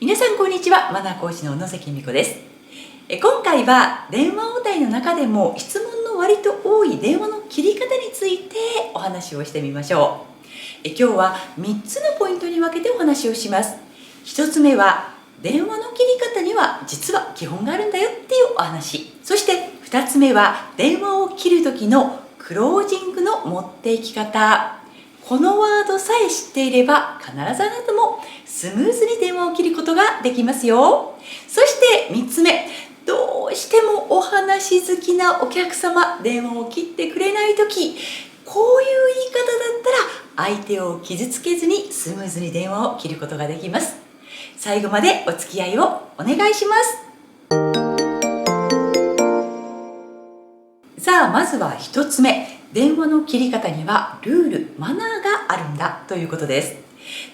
皆さんこんにちは。マナー講師の野関美子です。今回は電話応対の中でも質問の割と多い電話の切り方についてお話をしてみましょう。今日は3つのポイントに分けてお話をします。1つ目は電話の切り方には実は基本があるんだよっていうお話。そして2つ目は電話を切る時のクロージングの持っていき方。このワードさえ知っていれば必ずあなたもスムーズに電話を切ることができますよ。そして3つ目、どうしてもお話好きなお客様、電話を切ってくれないとき、こういう言い方だったら相手を傷つけずにスムーズに電話を切ることができます。最後までお付き合いをお願いします。さあ、まずは1つ目。電話の切り方にはルール、マナーがあるんだということです。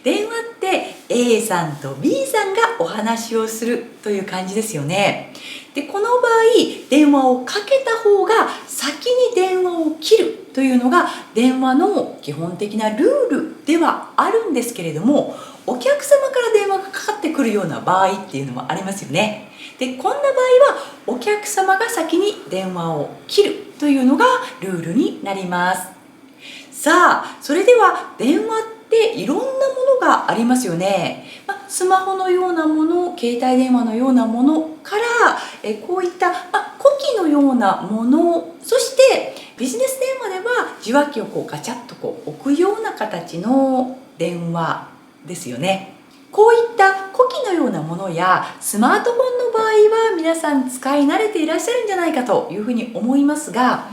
電話って A さんと B さんがお話をするという感じですよね。で、この場合、電話をかけた方が先に電話を切るというのが電話の基本的なルールではあるんですけれども、お客様から電話がかかってくるような場合っていうのもありますよね。で、こんな場合はお客様が先に電話を切るというのがルールになります。さあ、それでは電話っていろんなものがありますよね。スマホのようなもの、携帯電話のようなものからこういった呼気のようなもの、そしてビジネス電話では受話器をガチャッと置くような形の電話ですよね。こういった呼気のようなものやスマートフォンの場合は皆さん使い慣れていらっしゃるんじゃないかというふうに思いますが、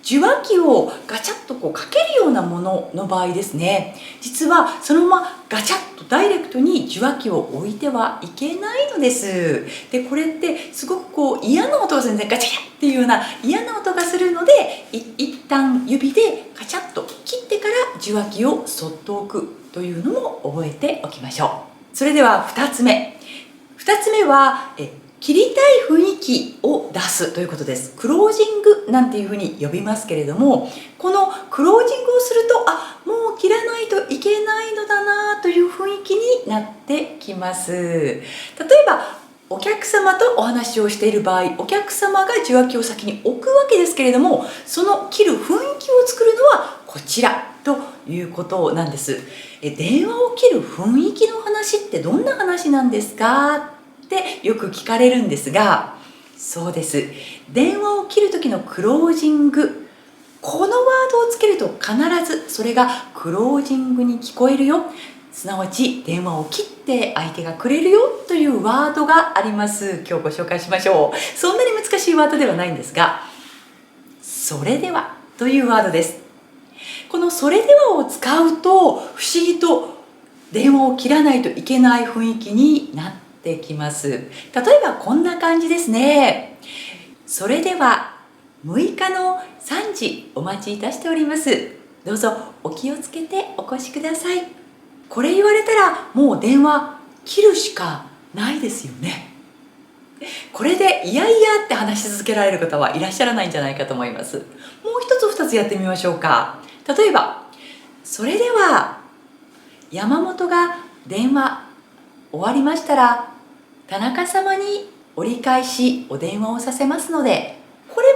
受話器をガチャッとかけるようなものの場合ですね、実はそのままガチャッとダイレクトに受話器を置いてはいけないのです。で、これってすごく嫌な音がするんですね。ガチャっていうような嫌な音がするので、一旦指でガチャッと切ってから受話器をそっと置くというのも覚えておきましょう。それでは2つ目は切りたい雰囲気を出すということです。クロージングなんていうふうに呼びますけれども、このクロージングをするともう切らないといけないのだなという雰囲気になってきます。例えばお客様とお話をしている場合、お客様が受話器を先に置くわけですけれども、その切る雰囲気を作るのはこちらということなんです。電話を切る雰囲気の話ってどんな話なんですかってよく聞かれるんですが、そうです。電話を切る時のクロージング、このワードをつけると必ずそれがクロージングに聞こえるよ、すなわち電話を切って相手がくれるよというワードがあります。今日ご紹介しましょう。そんなに難しいワードではないんですが、それではというワードです。このそれではを使うと不思議と電話を切らないといけない雰囲気になってきます。例えばこんな感じですね。それでは6日の3時お待ちいたしております。どうぞお気をつけてお越しください。これ言われたらもう電話切るしかないですよね。これでいやいやって話し続けられる方はいらっしゃらないんじゃないかと思います。もう一つ二つやってみましょうか。例えば、それでは山本が電話終わりましたら田中様に折り返しお電話をさせますので、これ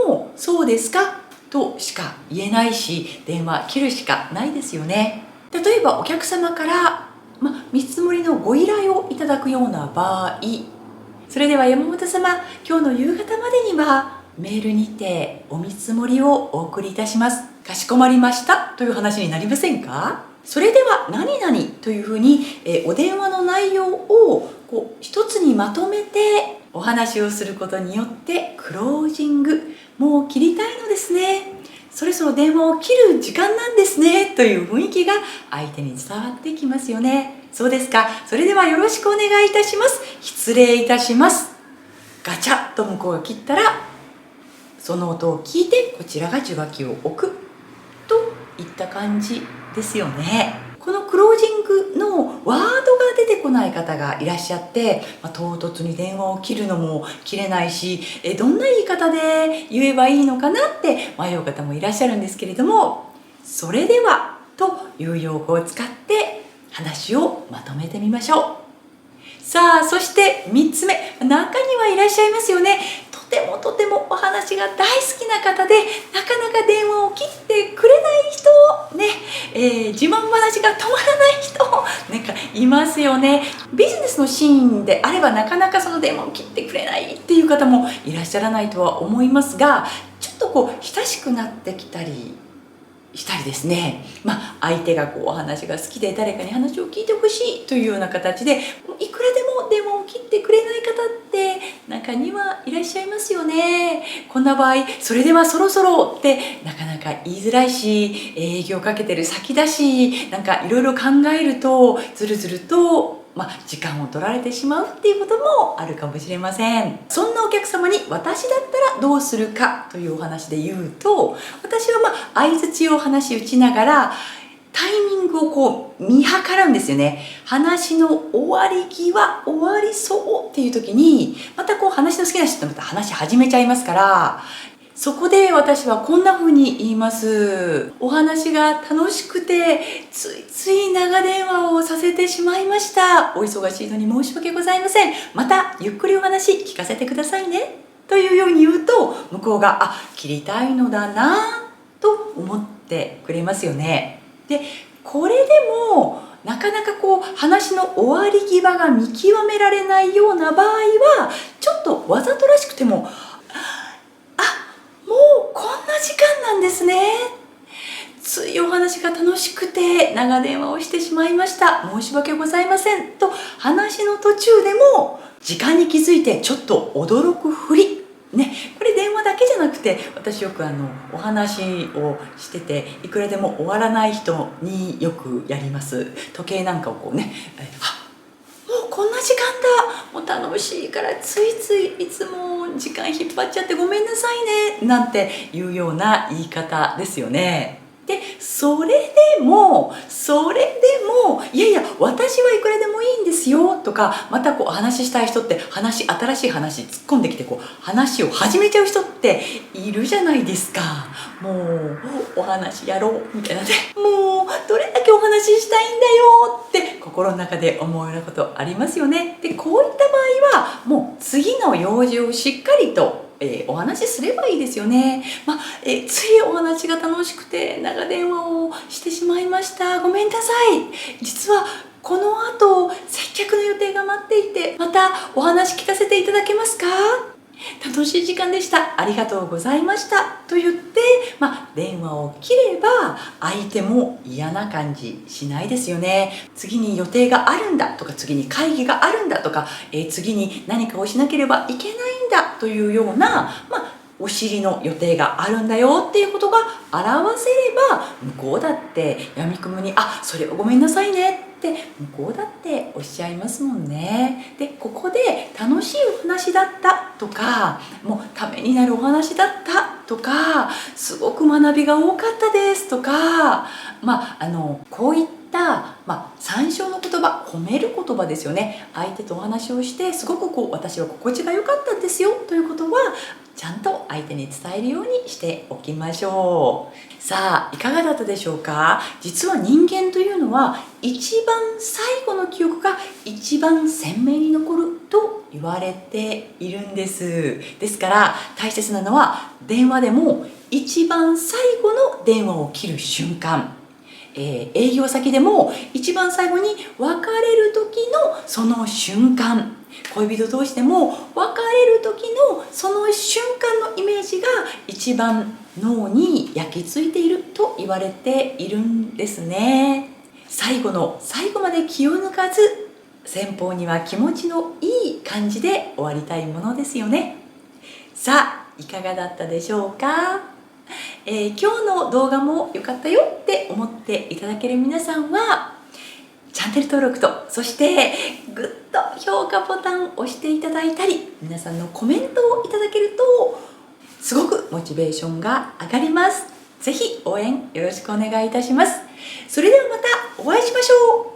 ももうそうですかとしか言えないし、電話切るしかないですよね。例えばお客様から見積もりのご依頼をいただくような場合、それでは山本様、今日の夕方までにはメールにてお見積もりをお送りいたします。かしこまりましたという話になりませんか？それでは何々というふうにお電話の内容を一つにまとめてお話をすることによってクロージング、もう切りたいのですね、そろそろ電話を切る時間なんですねという雰囲気が相手に伝わってきますよね。そうですか。それではよろしくお願いいたします。失礼いたします。ガチャッと向こうが切ったら、その音を聞いてこちらが受話器を置くといった感じですよね。このクロージングのワードが出てこない方がいらっしゃって、唐突に電話を切るのも切れないし、どんな言い方で言えばいいのかなって迷う方もいらっしゃるんですけれども、それではという用語を使って話をまとめてみましょう。さあ、そして3つ目、中にはいらっしゃいますよね。とてもお話が大好きな方で、なかなか電話を切ってくれない人ね、自慢話が止まらない人なんかいますよね。ビジネスのシーンであればなかなかその電話を切ってくれないっていう方もいらっしゃらないとは思いますが、ちょっと親しくなってきたりしたりですね、相手がお話が好きで誰かに話を聞いてほしいというような形でいくらでも電話を切ってくれない方って中にはいらっしゃいますよね。こんな場合、それではそろそろってなかなか言いづらいし、営業かけてる先だし、なんかいろいろ考えるとずるずると時間を取られてしまうっていうこともあるかもしれません。そんなお客様に私だったらどうするかというお話で言うと、私は相づちを話し打ちながらタイミングを見計るんですよね。話の終わり際、終わりそうっていう時にまた話の好きな人とまた話し始めちゃいますから、そこで私はこんな風に言います。お話が楽しくてついつい長電話をさせてしまいました。お忙しいのに申し訳ございません。またゆっくりお話聞かせてくださいね。というように言うと、向こうが切りたいのだなと思ってくれますよね。で、これでもなかなか話の終わり際が見極められないような場合は、ちょっとわざとらしくてももうこんな時間なんですね。ついお話が楽しくて長電話をしてしまいました。申し訳ございません。と話の途中でも時間に気づいてちょっと驚くふり。これ電話だけじゃなくて、私よくお話をしてていくらでも終わらない人によくやります。時計なんかをもうこんな時間だ、もう楽しいからついついいつも時間引っ張っちゃってごめんなさいねなんていうような言い方ですよね。で、それでもいやいや私はいくらでもいいんですよとか、また話したい人って新しい話突っ込んできて話を始めちゃう人っているじゃないですか。もうお話やろうみたいなね、もうどれだけお話ししたいんだよって心の中で思うようなことありますよね。で、こういった場合はもう次の用事をしっかりとお話しすればいいですよね。ついお話が楽しくて長電話をしてしまいました。ごめんなさい。実はこの後接客の予定が待っていて、またお話聞かせていただけますか？楽しい時間でした。ありがとうございました。と言って、電話を切れば相手も嫌な感じしないですよね。次に予定があるんだとか、次に会議があるんだとか、次に何かをしなければいけないんだというような、お尻の予定があるんだよっていうことが表せれば、向こうだってやみくもにそれはごめんなさいねって向こうだっておっしゃいますもんね。で、ここで楽しいお話だったとか、もうためになるお話だったとか、すごく学びが多かったですとか、こういった参照の言葉、褒める言葉ですよね。相手とお話をしてすごく私は心地が良かったんですよということはちゃんと相手に伝えるようにしておきましょう。さあ、いかがだったでしょうか？実は人間というのは一番最後の記憶が一番鮮明に残ると言われているんです。ですから大切なのは、電話でも一番最後の電話を切る瞬間、営業先でも一番最後に別れる時のその瞬間、恋人同士でも別れる時のその瞬間のイメージが一番脳に焼き付いていると言われているんですね。最後の最後まで気を抜かず、先方には気持ちのいい感じで終わりたいものですよね。さあ、いかがだったでしょうか？今日の動画も良かったよって思っていただける皆さんは、チャンネル登録と、そしてグッド評価ボタンを押していただいたり、皆さんのコメントをいただけるとすごくモチベーションが上がります。ぜひ応援よろしくお願いいたします。それではまたお会いしましょう。